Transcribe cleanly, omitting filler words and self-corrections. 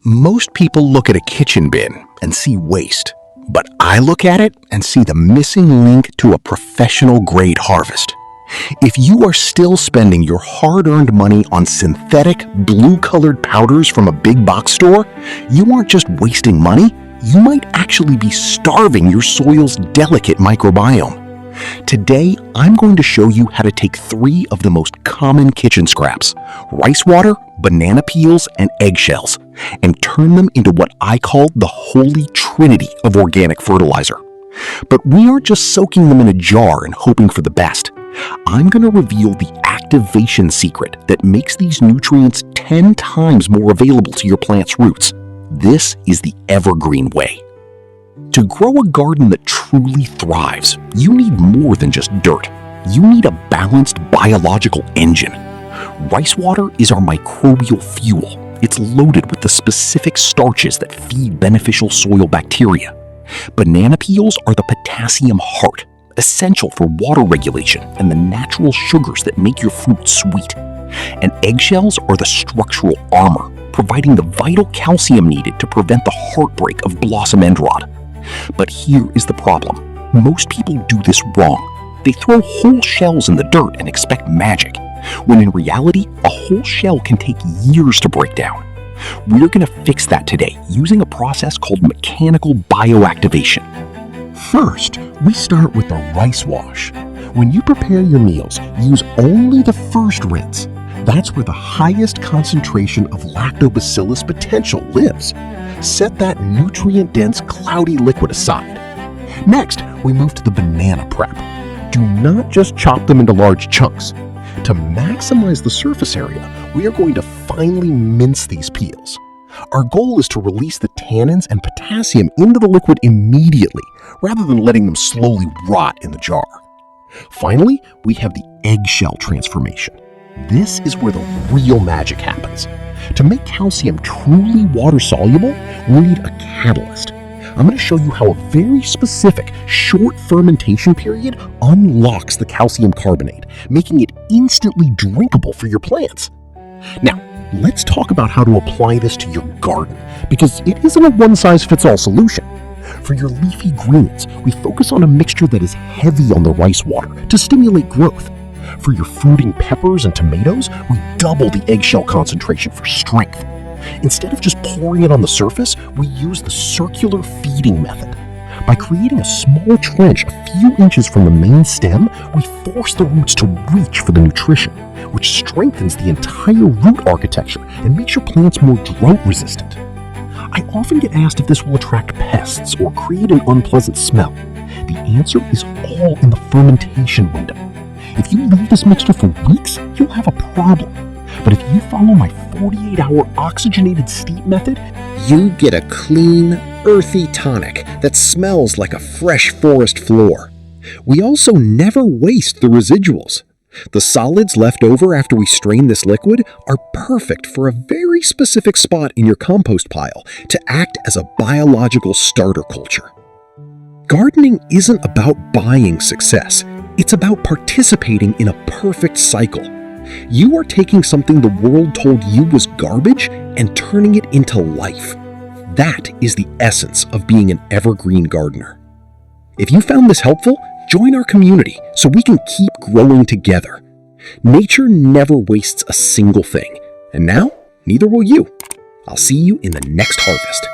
Most people look at a kitchen bin and see waste, but I look at it and see the missing link to a professional-grade harvest. If you are still spending your hard-earned money on synthetic, blue-colored powders from a big box store, you aren't just wasting money, you might actually be starving your soil's delicate microbiome. Today, I'm going to show you how to take 3 of the most common kitchen scraps, rice water, banana peels, and eggshells, and turn them into what I call the holy trinity of organic fertilizer. But we aren't just soaking them in a jar and hoping for the best. I'm going to reveal the activation secret that makes these nutrients 10 times more available to your plant's roots. This is the evergreen way. To grow a garden that truly thrives, you need more than just dirt. You need a balanced biological engine. Rice water is our microbial fuel. It's loaded with the specific starches that feed beneficial soil bacteria. Banana peels are the potassium heart, essential for water regulation and the natural sugars that make your fruit sweet. And eggshells are the structural armor, providing the vital calcium needed to prevent the heartbreak of blossom end rot. But here is the problem. Most people do this wrong. They throw whole shells in the dirt and expect magic, when in reality, a whole shell can take years to break down. We're going to fix that today using a process called mechanical bioactivation. First, we start with the rice wash. When you prepare your meals, use only the first rinse. That's where the highest concentration of lactobacillus potential lives. Set that nutrient-dense, cloudy liquid aside. Next, we move to the banana prep. Do not just chop them into large chunks. To maximize the surface area, we are going to finely mince these peels. Our goal is to release the tannins and potassium into the liquid immediately, rather than letting them slowly rot in the jar. Finally, we have the eggshell transformation. This is where the real magic happens. To make calcium truly water-soluble, we need a catalyst. I'm going to show you how a very specific, short fermentation period unlocks the calcium carbonate, making it instantly drinkable for your plants. Now, let's talk about how to apply this to your garden, because it isn't a one-size-fits-all solution. For your leafy greens, we focus on a mixture that is heavy on the rice water to stimulate growth. For your fruiting peppers and tomatoes, we double the eggshell concentration for strength. Instead of just pouring it on the surface, we use the circular feeding method. By creating a small trench a few inches from the main stem, we force the roots to reach for the nutrition, which strengthens the entire root architecture and makes your plants more drought-resistant. I often get asked if this will attract pests or create an unpleasant smell. The answer is all in the fermentation window. If you leave this mixture for weeks, you'll have a problem. But if you follow my 48-hour oxygenated steep method, You get a clean, earthy tonic that smells like a fresh forest floor. We also never waste the residuals. The solids left over after we strain this liquid are perfect for a very specific spot in your compost pile to act as a biological starter culture. Gardening isn't about buying success. It's about participating in a perfect cycle. You are taking something the world told you was garbage and turning it into life. That is the essence of being an evergreen gardener. If you found this helpful, join our community so we can keep growing together. Nature never wastes a single thing, and now, neither will you. I'll see you in the next harvest.